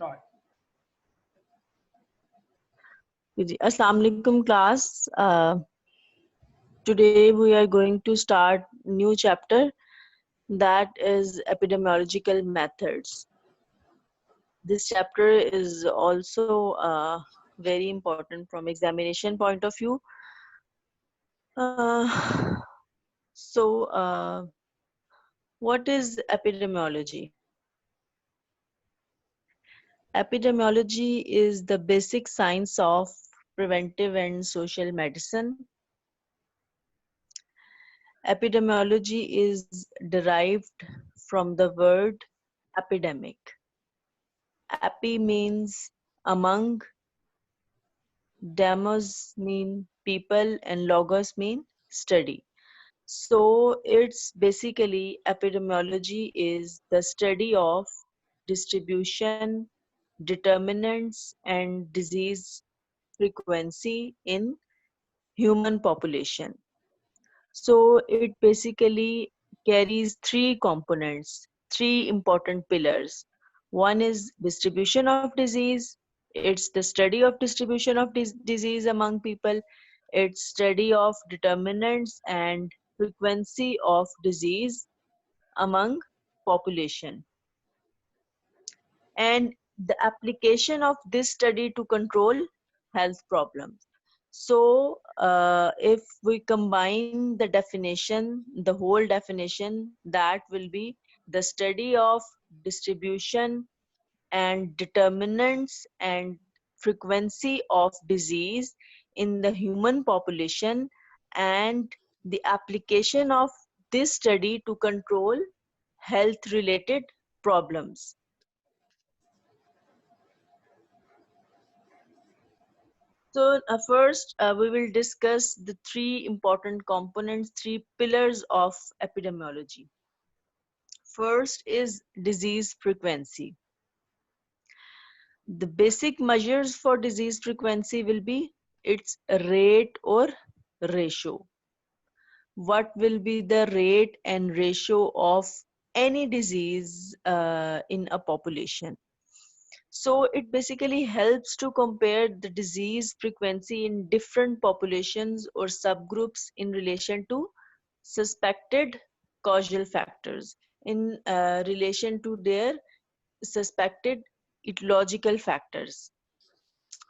start. Assalamu alaikum class. Today we are going to start new chapter, that is epidemiological methods. This chapter is also very important from examination point of view. Uh, so, what is epidemiology? Epidemiology is the basic science of preventive and social medicine. Epidemiology is derived from the word epidemic. Epi means among, demos mean people, and logos mean study. So it's basically epidemiology is the study of distribution, determinants, and disease frequency in human population. So it basically carries three components, three important pillars. One is distribution of disease. It's the study of distribution of disease among people. It's study of determinants and frequency of disease among population. And the application of this study to control health problems. So if we combine the definition, the whole definition, that will be the study of distribution and determinants and frequency of disease in the human population, and the application of this study to control health related problems. So first, we will discuss the three important components, three pillars of epidemiology. First is disease frequency. The basic measures for disease frequency will be its rate or ratio. What will be the rate and ratio of any disease in a population? So it basically helps to compare the disease frequency in different populations or subgroups in relation to suspected causal factors, in relation to their suspected etiological factors.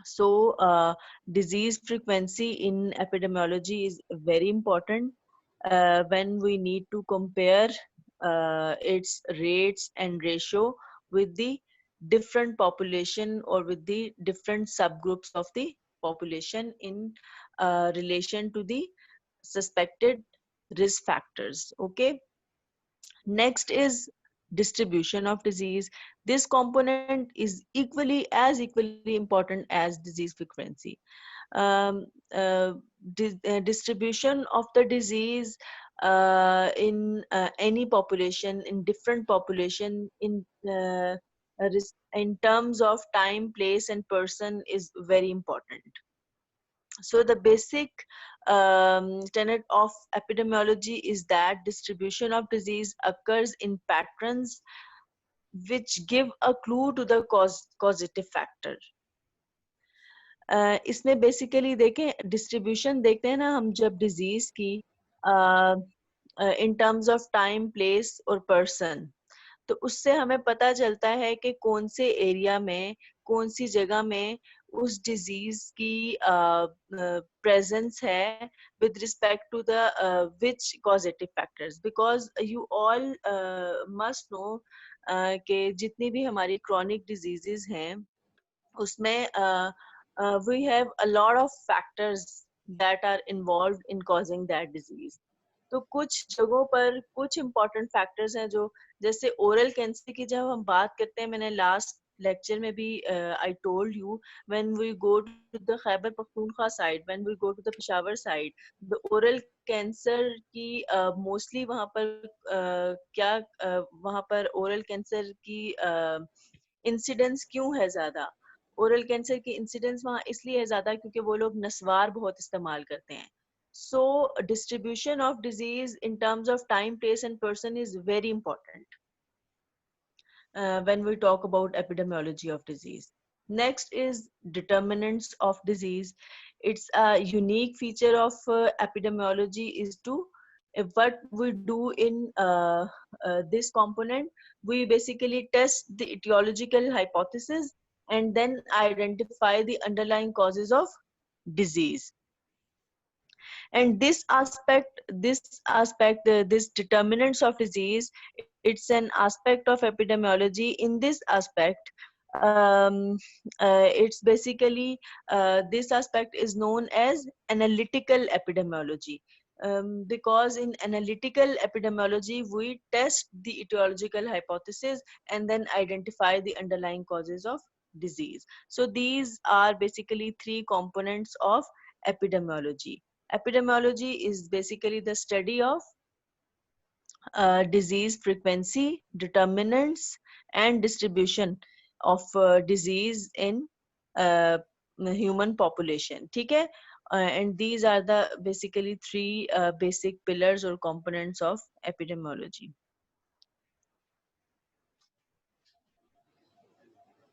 So disease frequency in epidemiology is very important when we need to compare its rates and ratio with the different population or with the different subgroups of the population in relation to the suspected risk factors. Okay. Next is distribution of disease. This component is equally important as disease frequency. Um, uh, Distribution of the disease in any population, in different population, in terms of time, place, and person is very important. So the basic tenet of epidemiology is that distribution of disease occurs in patterns which give a clue to the causative factor. इसमें basically देखें distribution देखते हैं ना हम जब disease की in terms of time place और person, तो उससे हमें पता चलता है कि कौन से एरिया में, कौन सी जगह में उस डिजीज की प्रेजेंस है with respect to the which causative factors, because you all must know कि जितनी भी हमारी chronic diseases हैं उसमें we have a lot of factors that are involved in causing that disease. तो कुछ जगहों पर कुछ important factors हैं जो, जैसे oral cancer की जब हम बात करते हैं, मैंने last lecture में भी I told you, when we go to the Khyber Pakhtunkhwa side, when we go to the Peshawar side, the oral cancer की mostly वहाँ पर क्या वहाँ पर oral cancer की incidence क्यों है ज़्यादा? ओरल कैंसर की इंसिडेंस वहाँ इसलिए है ज़्यादा क्योंकि वो लोग नस्वार बहुत इस्तेमाल करते हैं. So distribution of disease in terms of time, place and person is very important. when we talk about epidemiology of disease. Next is determinants of disease. It's a unique feature of epidemiology is to what we do in this component. We basically test the etiological hypothesis and then identify the underlying causes of disease. And this determinants of disease, it's an aspect of epidemiology. In this aspect, it's basically this aspect is known as analytical epidemiology, because in analytical epidemiology we test the etiological hypothesis and then identify the underlying causes of disease. So these are basically three components of epidemiology. Epidemiology is basically the study of disease frequency, determinants, and distribution of disease in uh, human population. ठीक है? And these are the basically three basic pillars or components of epidemiology.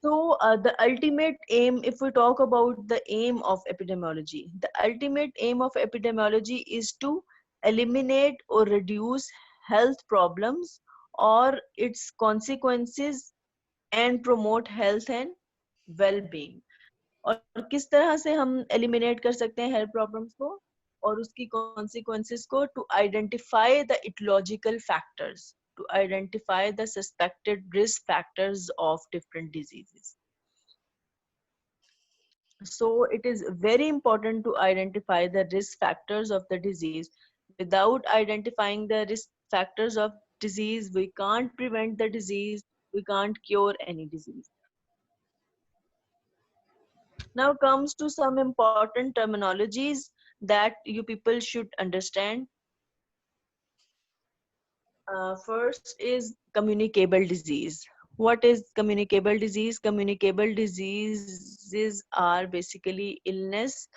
So the ultimate aim, if we talk about the aim of epidemiology, the ultimate aim of epidemiology is to eliminate or reduce health problems or its consequences and promote health and well-being. और किस तरह से हम eliminate कर सकते हैं health problems को और उसकी consequences को, to identify the etiological factors, to identify the suspected risk factors of different diseases. So it is very important to identify the risk factors of the disease. Without identifying the risk factors of disease, we can't prevent the disease, we can't cure any disease. Now comes to some important terminologies that you people should understand. First is communicable disease. What is communicable disease? Communicable diseases are basically illness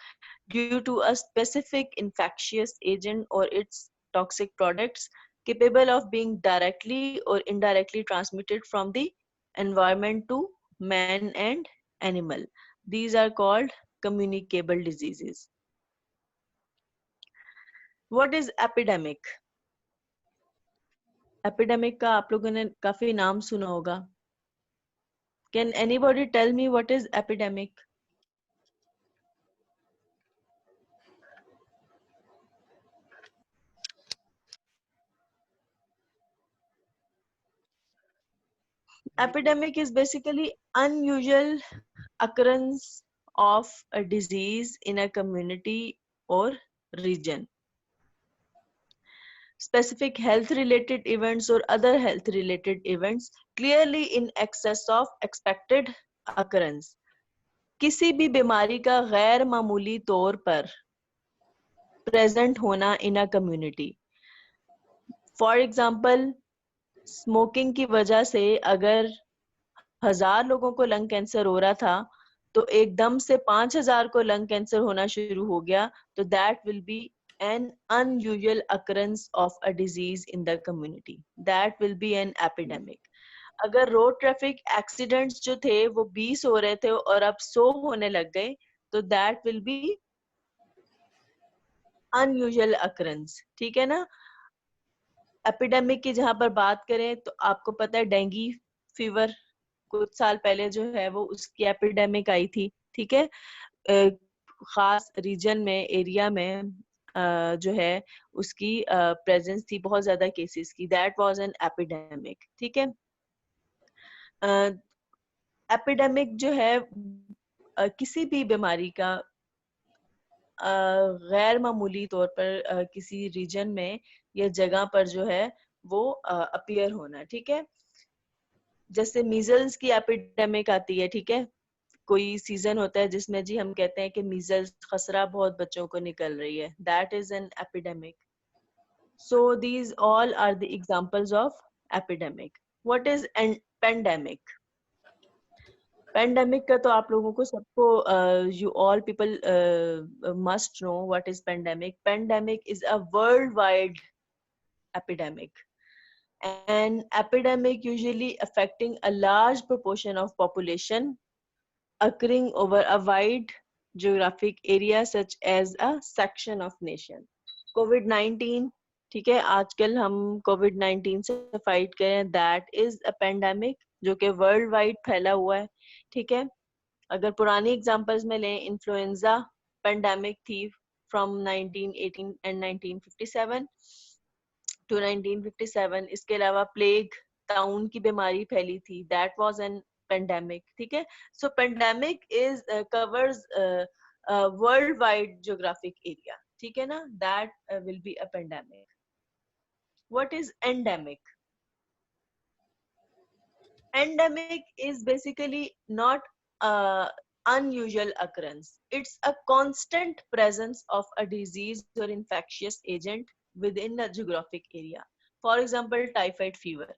due to a specific infectious agent or its toxic products capable of being directly or indirectly transmitted from the environment to man and animal. These are called communicable diseases. What is epidemic? Epidemic का आप लोगों ने काफी नाम सुना होगा. Can anybody tell me what is epidemic? Epidemic is basically unusual occurrence of a disease in a community or region. Specific health related events or other health related events clearly in excess of expected occurrence. किसी भी बीमारी का गैर मामूली तौर पर present होना in a community. For example, smoking की वजह से अगर 1000 लोगों को लंग कैंसर हो रहा था तो एकदम से 5000 को लंग कैंसर होना शुरू हो गया, तो that will B an unusual occurrence of a disease in the community. That will be an epidemic. अगर रोड ट्रैफिक एक्सीडेंट्स जो थे वो 20 हो रहे थे और अब 100 होने लग गए, तो that will B unusual occurrence. ठीक है ना? एपिडेमिक की जहां पर बात करें तो आपको पता है डेंगू फीवर कुछ साल पहले जो है वो उसकी एपिडेमिक आई थी. ठीक है? खास रीजन में, एरिया में जो है उसकी प्रेजेंस थी बहुत ज्यादा केसेस की. That was an epidemic. ठीक है? एपिडेमिक जो है किसी भी बीमारी का गैर मामूली तौर पर किसी रीजन में या जगह पर जो है वो अपीयर होना. ठीक है? जैसे मीजल्स की एपिडेमिक आती है. ठीक है? कोई सीजन होता है जिसमें जी हम कहते हैं कि मीजल्स खसरा बहुत बच्चों को निकल रही है. That is an epidemic. So these all are the examples of epidemic. What is pandemic? Pandemic का तो आप लोगों को सबको you all people must know what is pandemic. Pandemic is a world wide epidemic. An epidemic usually affecting a large proportion of population occurring over a wide geographic area such as a section of nation. COVID-19, ठीक है, आजकल हम COVID-19 से fight करें, that is a pandemic जो कि world wide फैला हुआ है. ठीक है, अगर पुरानी एग्जांपल्स में लें, इन्फ्लुएंजा पेंडेमिक थी फ्रॉम 1918 एंड 1957 टू 1957. इसके अलावा प्लेग, ताउन की बीमारी फैली थी, दैट वाज एन पेंडेमिक. ठीक है, so pandemic is covers world wide geographic area. ठीक है ना, that will be a pandemic. What is endemic? Endemic is basically not a unusual occurrence. It's a constant presence of a disease or infectious agent within a geographic area. For example, typhoid fever.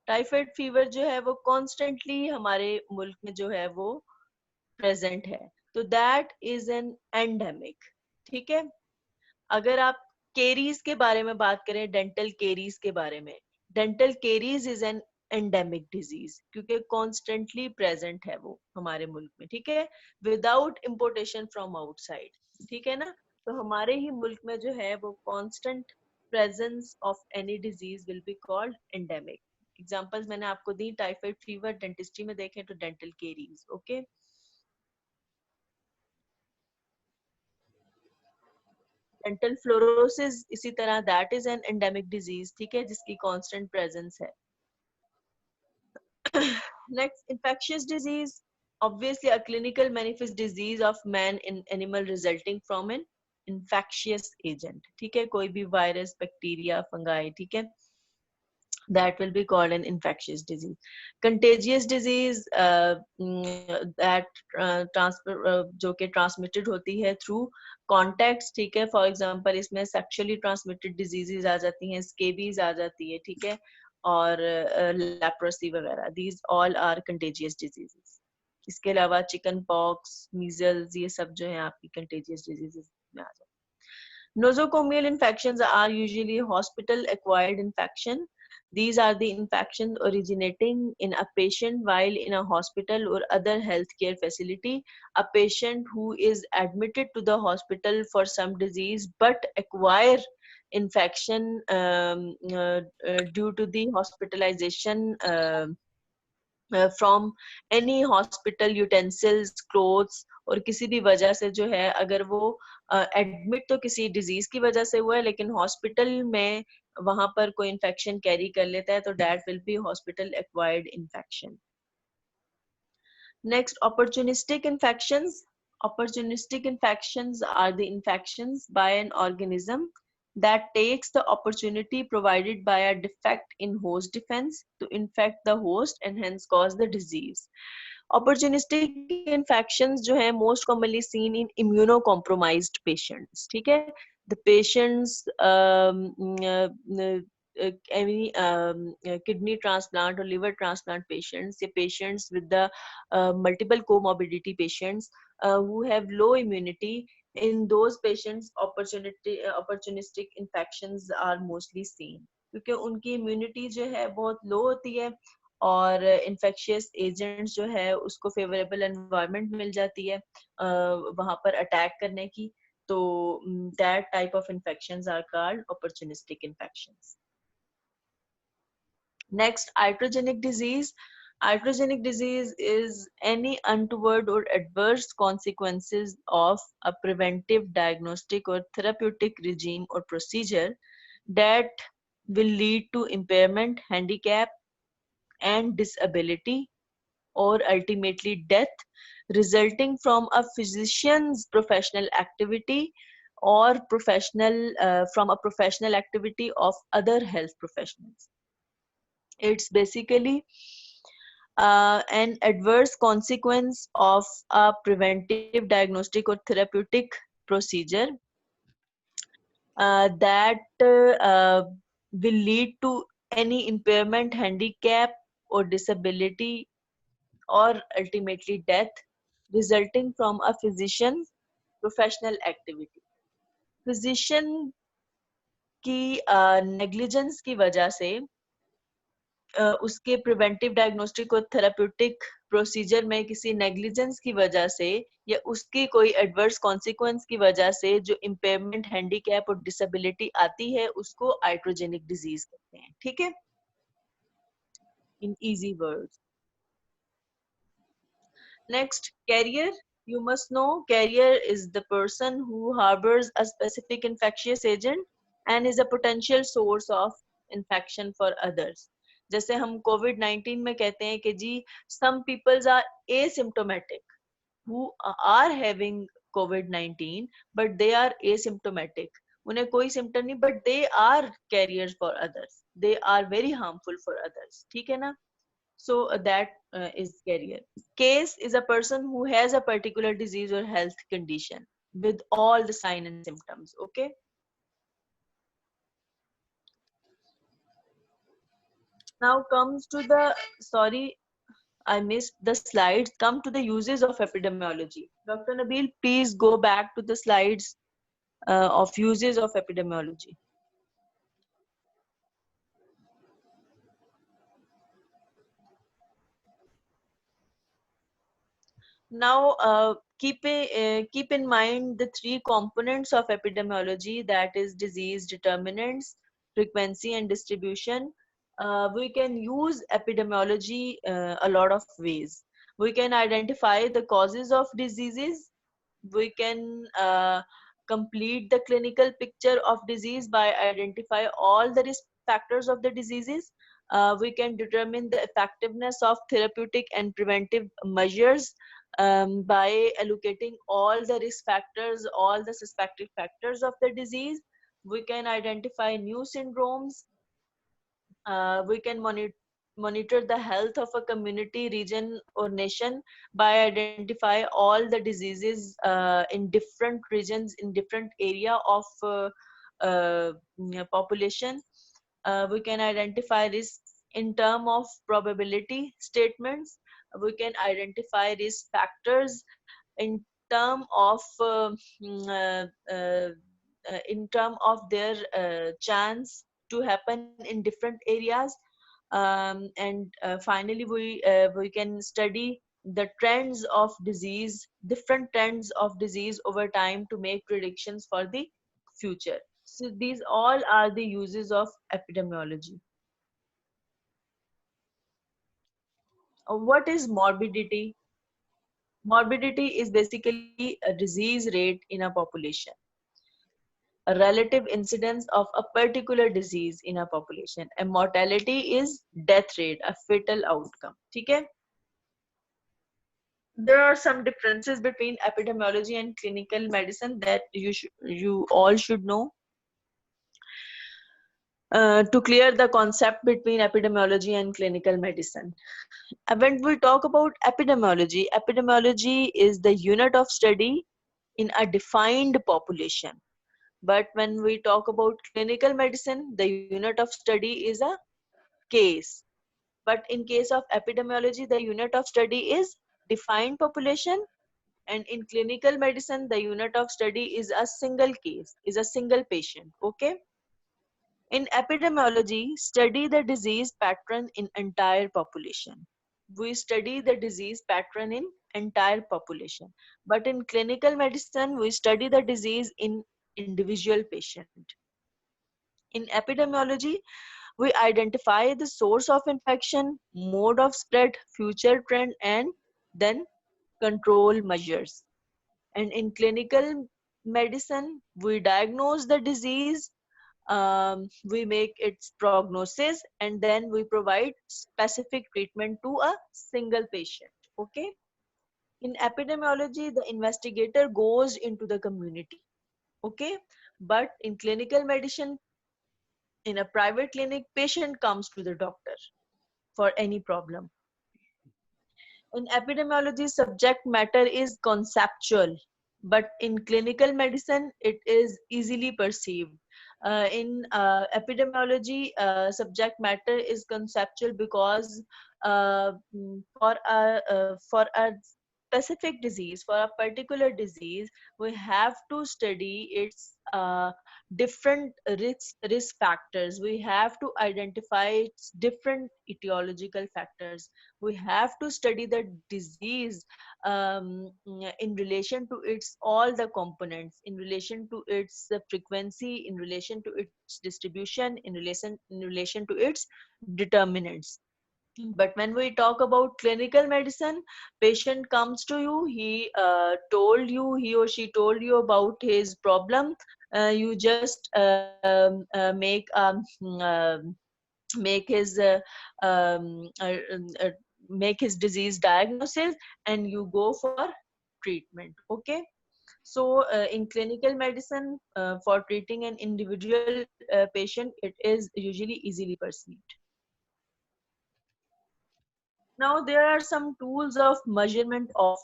Typhoid fever जो है वो constantly हमारे मुल्क में जो है वो present है, तो दैट इज एन एंडेमिक. ठीक है, अगर आप केरीज के बारे में बात करें, डेंटल केरीज के बारे में, dental caries is an endemic disease क्योंकि कॉन्स्टेंटली प्रेजेंट है वो हमारे मुल्क में. ठीक है, विदाउट इम्पोर्टेशन फ्रॉम आउटसाइड. ठीक है ना, तो हमारे ही मुल्क में जो है वो constant presence of any disease will be called endemic. Examples मैंने आपको दी, टाइफाइड फीवर, डेंटिस्ट्री में देखें तो dental caries. Okay, dental fluorosis इसी तरह, that is N endemic disease. ठीक है, जिसकी कांस्टेंट प्रेजेंस है. Next, infectious disease, obviously a clinical manifest disease of man in animal resulting from an infectious agent. ठीक है, कोई भी वायरस, बैक्टीरिया, फंगाई. ठीक है, that will be called an infectious disease. Contagious disease, that transfer जो कि transmitted होती है through contacts. ठीक है, for example इसमें sexually transmitted diseases आ जाती हैं, scabies आ जाती है. ठीक है, और leprosy वगैरह, these all are contagious diseases. इसके अलावा चिकन पॉक्स, मीजल्स, ये सब जो है आपकी contagious diseases में आ जाते हैं. Nosocomial infections are usually hospital acquired infection. These are the infections originating in a patient while in a hospital or other healthcare facility. A patient who is admitted to the hospital for some disease but acquire infection due to the hospitalization from any hospital, utensils, clothes, और किसी भी वजह से जो है, अगर वो admit तो किसी डिजीज की वजह से हुआ है लेकिन हॉस्पिटल में वहां पर कोई इन्फेक्शन कैरी कर लेता है, तो that will B hospital acquired infection. Next, opportunistic infections. Opportunistic infections are the infections by an organism that takes the opportunity provided by a defect in host defense to infect the host and hence cause the disease. Opportunistic infections जो है most commonly seen in immunocompromised patients. ठीक है, the patients any kidney transplant or liver transplant patients, या patients with the multiple comorbidity patients who have low immunity, in those patients opportunistic infections are mostly seen क्योंकि उनकी immunity जो है बहुत low होती है और infectious agents जो है उसको favorable environment मिल जाती है वहां पर attack करने की, तो that type of infections are called opportunistic infections. Next, iatrogenic disease. Iatrogenic disease is any untoward or adverse consequences of a preventive, diagnostic, or therapeutic regime or procedure that will lead to impairment, handicap, and disability, or ultimately death, resulting from a physician's professional activity or from a professional activity of other health professionals. It's basically an adverse consequence of a preventive, diagnostic, or therapeutic procedure that will lead to any impairment, handicap, or disability, or ultimately death, resulting from a physician's professional activity. Physician की negligence की वजह से उसके preventive diagnostic और therapeutic procedure में किसी negligence की वजह से या उसकी कोई एडवर्स कॉन्सिक्वेंस की वजह से जो इम्पेयरमेंट, हैंडीकैप और डिसेबिलिटी आती है उसको आइट्रोजेनिक डिजीज कहते हैं. ठीक है, in easy words. Next, carrier. You must know carrier is the person who harbors a specific infectious agent and is a potential source of infection for others. जैसे हम COVID-19 में कहते हैं कि जी some peoples are asymptomatic who are having COVID-19 but they are asymptomatic. उन्हें कोई symptom नहीं but they are carriers for others. They are very harmful for others. ठीक है ना? So that is carrier. Case is a person who has a particular disease or health condition with all the sign and symptoms. Okay. Now comes to the, sorry, I missed the slides. Come to the uses of epidemiology. Dr. Nabil, please go back to the slides of uses of epidemiology. Now, keep in mind the three components of epidemiology, that is disease determinants, frequency, and distribution. We can use epidemiology a lot of ways. We can identify the causes of diseases. We can complete the clinical picture of disease by identify all the risk factors of the diseases. We can determine the effectiveness of therapeutic and preventive measures by allocating all the risk factors, all the suspected factors of the disease. We can identify new syndromes. We can monitor the health of a community, region, or nation by identify all the diseases in different regions, in different area of population. We can identify risks in term of probability statements. We can identify risk factors in term of in term of their chance to happen in different areas. And finally we can study the trends of disease, different trends of disease over time to make predictions for the future. So these all are the uses of epidemiology. What is morbidity? Morbidity is basically a disease rate in a population, a relative incidence of a particular disease in a population, and mortality is death rate, a fatal outcome. Okay? There are some differences between epidemiology and clinical medicine that you all should know. To clear the concept between epidemiology and clinical medicine. When we talk about epidemiology, epidemiology is the unit of study in a defined population. But when we talk about clinical medicine, the unit of study is a case. But in case of epidemiology, the unit of study is defined population. And in clinical medicine, the unit of study is a single case, is a single patient. Okay. In epidemiology, study the disease pattern in entire population. We study the disease pattern in entire population. But in clinical medicine, we study the disease in individual patient. In epidemiology, we identify the source of infection, mode of spread, future trend, and then control measures. And in clinical medicine, we diagnose the disease, we make its prognosis, and then we provide specific treatment to a single patient. Okay. In epidemiology, the investigator goes into the community. Okay. But in clinical medicine, in a private clinic, patient comes to the doctor for any problem. In epidemiology, subject matter is conceptual, but in clinical medicine, it is easily perceived. In epidemiology, subject matter is conceptual because for a specific disease, for a particular disease, we have to study its different risk factors. We have to identify its different etiological factors. We have to study the disease in relation to its all the components, in relation to its frequency, in relation to its distribution, in relation to its determinants. But when we talk about clinical medicine, patient comes to you, he or she told you about his problem. You just make his make his disease diagnosis, and you go for treatment. Okay, so in clinical medicine, for treating an individual patient, it is usually easily perceived. Now, there are some tools of measurement of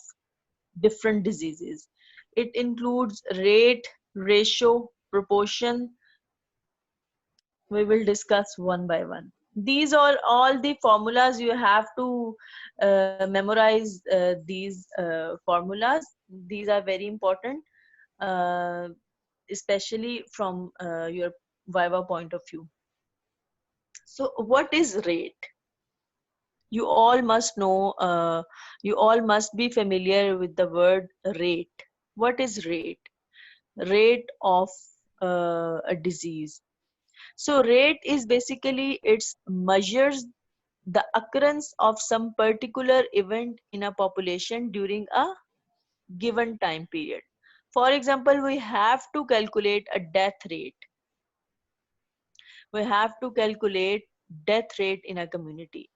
different diseases. It includes rate, ratio, proportion. We will discuss one by one. These are all the formulas. You have to memorize these formulas. These are very important, uh, especially from your Viva point of view. So, what is rate? You all must know, you all must be familiar with the word rate. What is rate? Rate of a disease. So rate is basically, it measures the occurrence of some particular event in a population during a given time period. For example, we have to calculate a death rate. We have to calculate death rate in a community.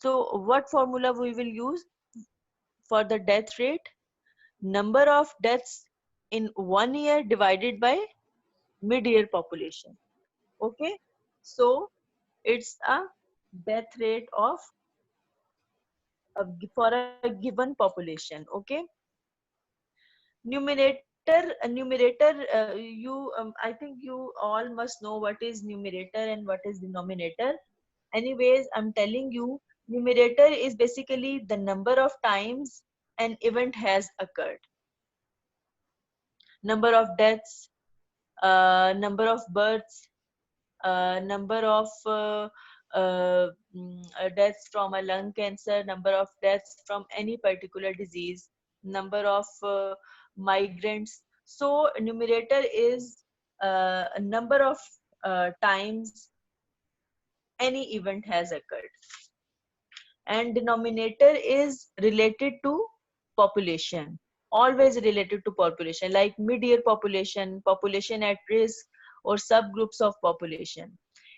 So what formula we will use for the death rate? Number of deaths in 1 year divided by mid-year population. Okay, so it's a death rate of for a given population. Okay, numerator, I think you all must know what is numerator and what is denominator. Anyways, I'm telling you, numerator is basically the number of times an event has occurred, number of deaths, number of births, number of deaths from a lung cancer, number of deaths from any particular disease, number of migrants. So numerator is a number of times any event has occurred, and denominator is related to population, always related to population, like mid-year population, population at risk, or subgroups of population.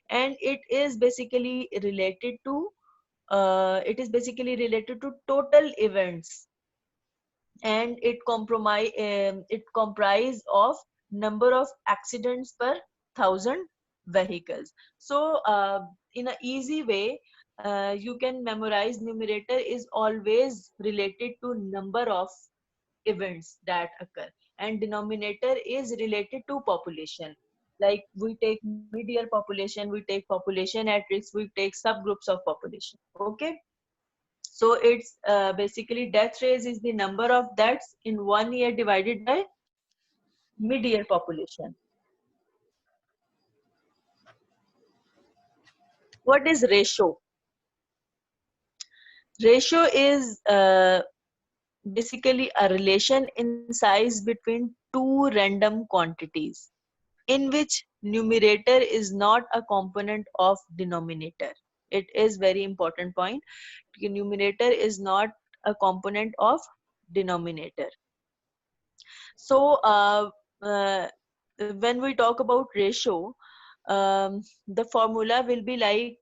And it is basically related to total events, and it comprise of number of accidents per thousand vehicles. So in an easy way, you can memorize numerator is always related to number of events that occur, and denominator is related to population. Like we take mid-year population, we take population at risk, we take subgroups of population. Okay, so it's basically death rate is the number of deaths in 1 year divided by mid-year population. What is ratio? Ratio is basically a relation in size between two random quantities, in which numerator is not a component of denominator. It is very important point. Numerator is not a component of denominator. So when we talk about ratio, the formula will be like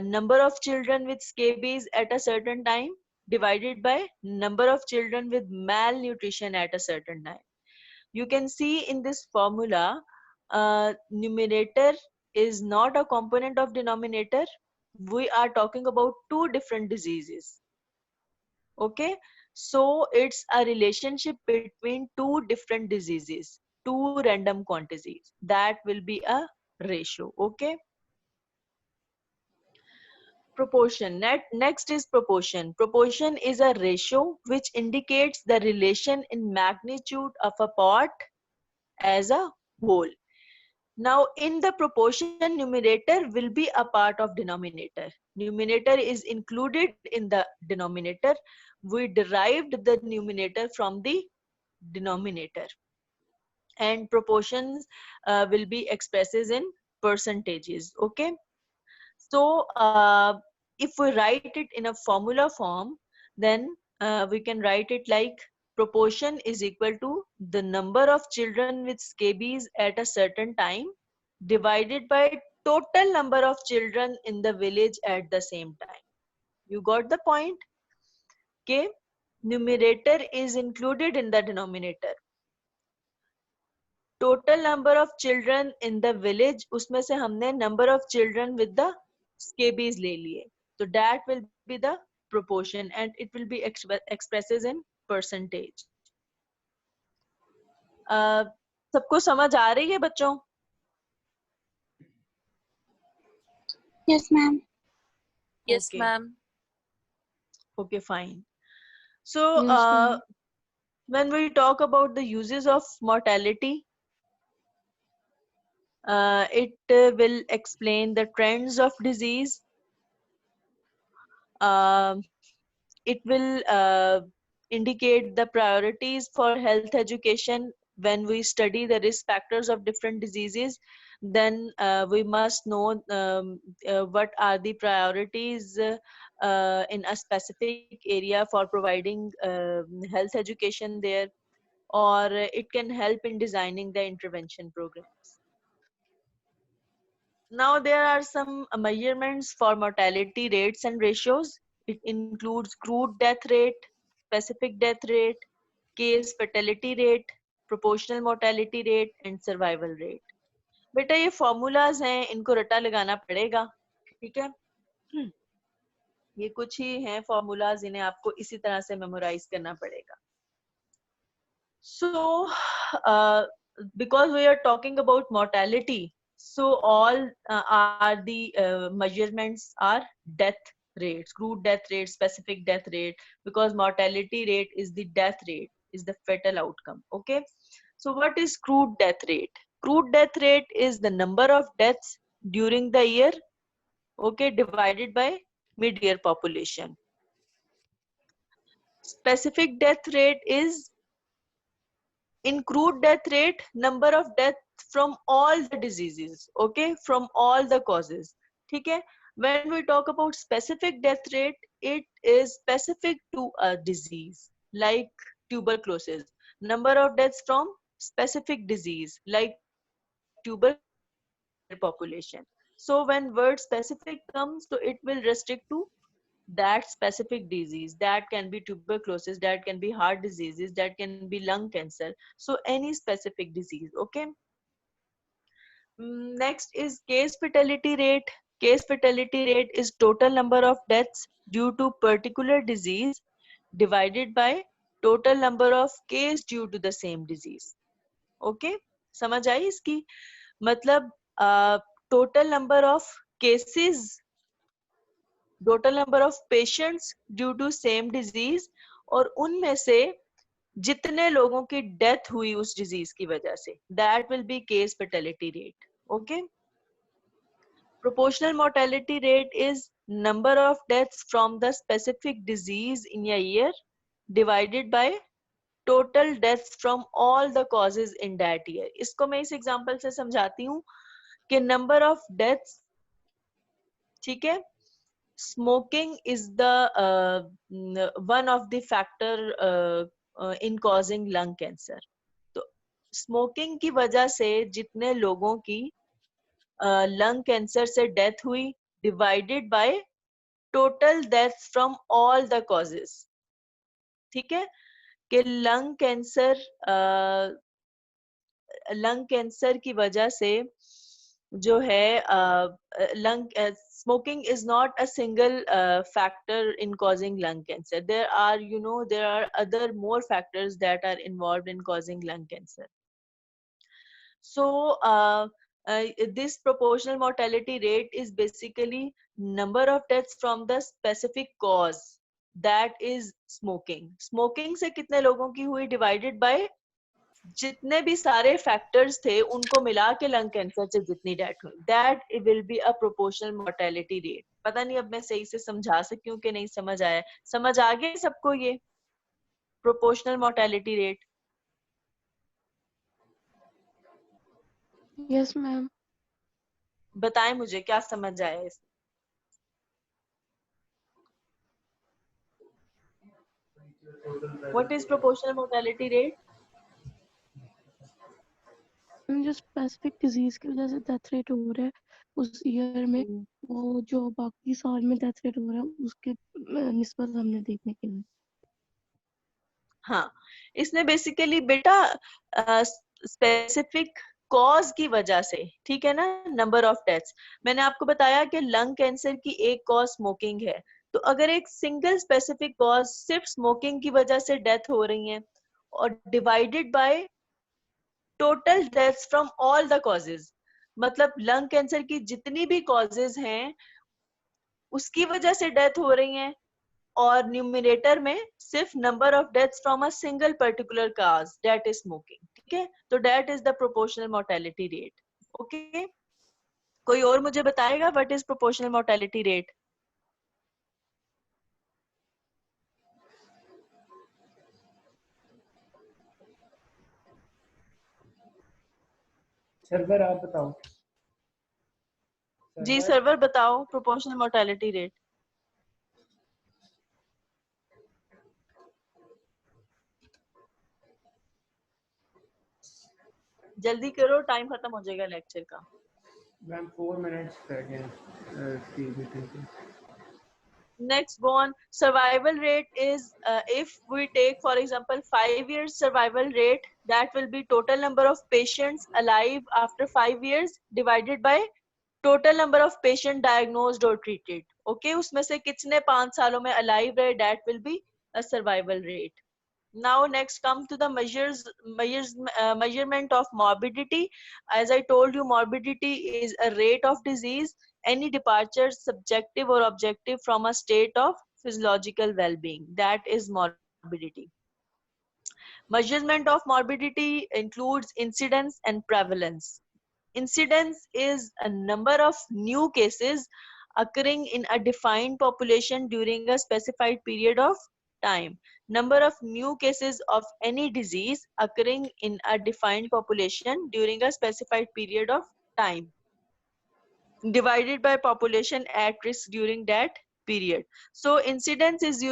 number of children with scabies at a certain time divided by number of children with malnutrition at a certain time. You can see in this formula, numerator is not a component of denominator. We are talking about two different diseases. Okay, so it's a relationship between two different diseases, two random quantities. That will be a ratio. Okay, Proportion. Next is proportion. Proportion is a ratio which indicates the relation in magnitude of a part as a whole. Now, in the proportion, numerator will be a part of denominator. Numerator is included in the denominator. We derived the numerator from the denominator. And proportions will be expresses in percentages. Okay. So, if we write it in a formula form, then we can write it like proportion is equal to the number of children with scabies at a certain time divided by total number of children in the village at the same time. You got the point? Okay. Numerator is included in the denominator. Total number of children in the village, उसमें से हमने number of children with the scabies ले लिए. So that will be the proportion and it will be expresses in percentage. सबको समझ आ रही है बच्चों? Yes, ma'am. Yes, Okay. ma'am. Okay, fine. So Yes, ma'am. when we talk about the uses of mortality, it will explain the trends of disease. It will indicate the priorities for health education. When we study the risk factors of different diseases, then we must know what are the priorities in a specific area for providing health education there, or it can help in designing the intervention programs. Now there are some measurements for mortality rates and ratios. It includes crude death rate, specific death rate, case fatality rate, proportional mortality rate and survival rate. बेटा ये formulas हैं, इनको रटा लगाना पड़ेगा, ठीक है? ये कुछ ही हैं formulas, इन्हें आपको इसी तरह से memorize करना पड़ेगा. So, because we are talking about mortality, so all are the measurements are death rates, crude death rate, specific death rate, because mortality rate is the death rate, is the fatal outcome. Okay. So what is crude death rate? Crude death rate is the number of deaths during the year, okay, divided by mid-year population. Specific death rate is in crude death rate, number of deaths from all the diseases, okay, from all the causes. Okay. When we talk about specific death rate, it is specific to a disease like tuberculosis. Number of deaths from specific disease like tuberculosis population. So when word specific comes, so it will restrict to that specific disease. That can be tuberculosis, that can be heart diseases, that can be lung cancer. So any specific disease. Okay. Next is case fatality rate. Case fatality rate is total number of deaths due to particular disease divided by total number of case due to the same disease. Okay. समझ आई इसकी? मतलब total number of cases, total number of patients due to same disease, और उनमें से जितने लोगों की death हुई उस डिजीज की वजह से, that will be case fatality rate. Okay. Proportional mortality rate is number of deaths from the specific disease in a year divided by total deaths from all the causes in that year. इसको मैं इस example से समझाती हूँ कि number of deaths, ठीक है, smoking is the one of the factor in causing lung cancer. तो smoking की वजह से जितने लोगों की lung cancer से death हुई divided by total deaths from all the causes. ठीक है, कि lung cancer की वजह से जो है smoking is not a single factor in causing lung cancer. There are other more factors that are involved in causing lung cancer. So this proportional mortality rate is basically number of deaths from the specific cause, that is smoking. Smoking से कितने लोगों की हुई divided by जितने भी सारे factors थे उनको मिला के लंग कैंसर से जितनी डेथ हुई, that will be a proportional mortality rate. पता नहीं अब मैं सही से समझा सकती हूँ कि नहीं समझ आया. समझ आ गया सबको ये proportional mortality rate? Yes, ma'am. बताएं मुझे क्या समझ आया इसमें. What is proportional mortality rate? जो स्पेसिफिक डिजीज की वजह से डेथ रेट हो रहा है उस ईयर में, वो जो बाकी साल में डेथ रेट हो रहा है उसके निस्बत हमने देखने के लिए. हाँ, इसमें बेसिकली बेटा स्पेसिफिक कॉज की वजह से, ठीक है ना, नंबर ऑफ डेथ्स. मैंने आपको बताया कि लंग कैंसर की एक कॉज स्मोकिंग है, तो अगर एक सिंगल स्पेसिफिक कॉज सिर्फ स्मोकिंग की वजह से डेथ हो रही है और divided by total deaths from all the causes, मतलब लंग कैंसर की जितनी भी कॉजेज हैं उसकी वजह से डेथ हो रही हैं, और न्यूमिनेटर में सिर्फ number of deaths from a single particular cause, that is smoking. ठीक है, तो that is the proportional mortality rate. Okay, कोई और मुझे बताएगा what is proportional mortality rate? Server आप बताओ. जी सर्वर बताओ प्रोपोर्शनल मोर्टेलिटी रेट. जल्दी करो, टाइम खत्म हो जाएगा लेक्चर का. मैम 4 मिनट्स रह गए. Next go on. Survival rate is if we take for example 5 years survival rate, that will be total number of patients alive after 5 years divided by total number of patient diagnosed or treated. Okay, उसमें से कितने 5 सालों में alive रहे, that will be a survival rate. Now next come to the measurement of morbidity. As I told you, morbidity is a rate of disease, any departure subjective or objective from a state of physiological well-being, that is morbidity. Measurement of morbidity includes incidence and prevalence. Incidence is a number of new cases occurring in a defined population during a specified period of time. Number of new cases of any disease occurring in a defined population during a specified period of time, divided by population at risk during that period. So incidence is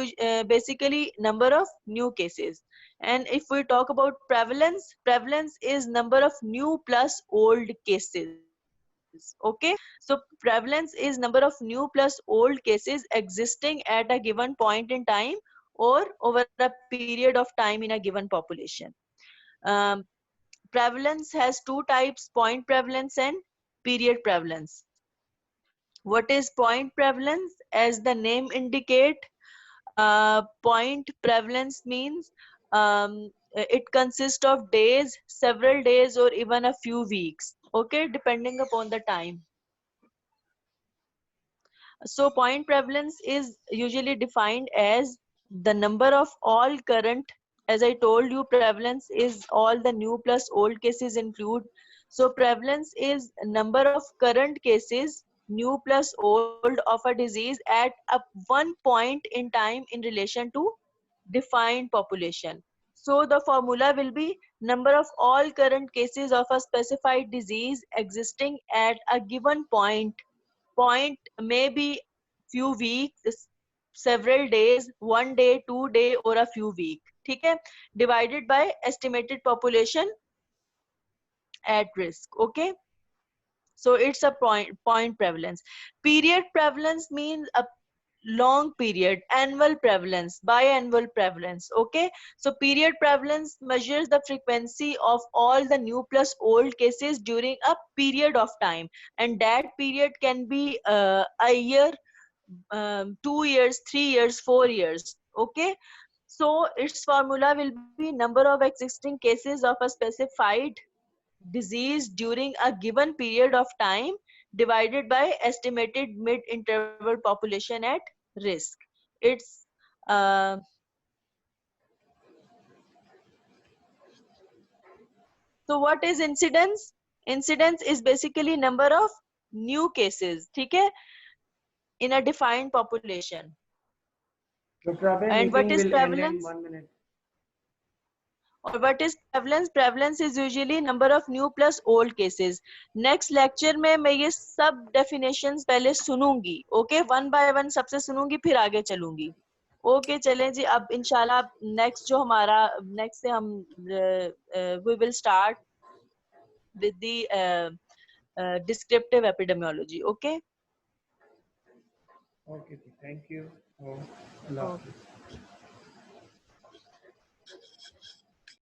basically number of new cases. And if we talk about prevalence, prevalence is number of new plus old cases. Okay, so prevalence is number of new plus old cases existing at a given point in time or over a period of time in a given population. um, Prevalence has two types, point prevalence and period prevalence. What is point prevalence? As the name indicate, point prevalence means it consists of days, several days, or even a few weeks, okay, depending upon the time. So point prevalence is usually defined as the number of all current, as I told you, prevalence is all the new plus old cases include. So prevalence is number of current cases, new plus old, of a disease at a one point in time in relation to defined population. So the formula will be number of all current cases of a specified disease existing at a given point. Point may be few weeks, several days, one day, 2 day, or a few weeks. ठीक है, divided by estimated population at risk. Okay, so it's a point prevalence. Period prevalence means a long period, annual prevalence, biannual prevalence. Okay, so period prevalence measures the frequency of all the new plus old cases during a period of time, and that period can be a year, 2 years, 3 years, 4 years. Okay, so its formula will be number of existing cases of a specified disease during a given period of time divided by estimated mid-interval population at risk. It's so what is incidence? Incidence is basically number of new cases, ठीक है, in a defined population. Dr. Abe, And what meeting is will end in prevalence? 1 minute. और what is prevalence? Prevalence is usually number of new plus old cases. Next lecture में मैं ये सब definitions पहले सुनूंगी, okay? One by one सबसे सुनूंगी, फिर आगे चलूंगी. Okay चलें जी. अब इंशाल्लाह नेक्स्ट जो हमारा नेक्स्ट से हम we will start with the descriptive epidemiology. Okay. Okay, thank you. Oh, Allah Okay. Hafiz.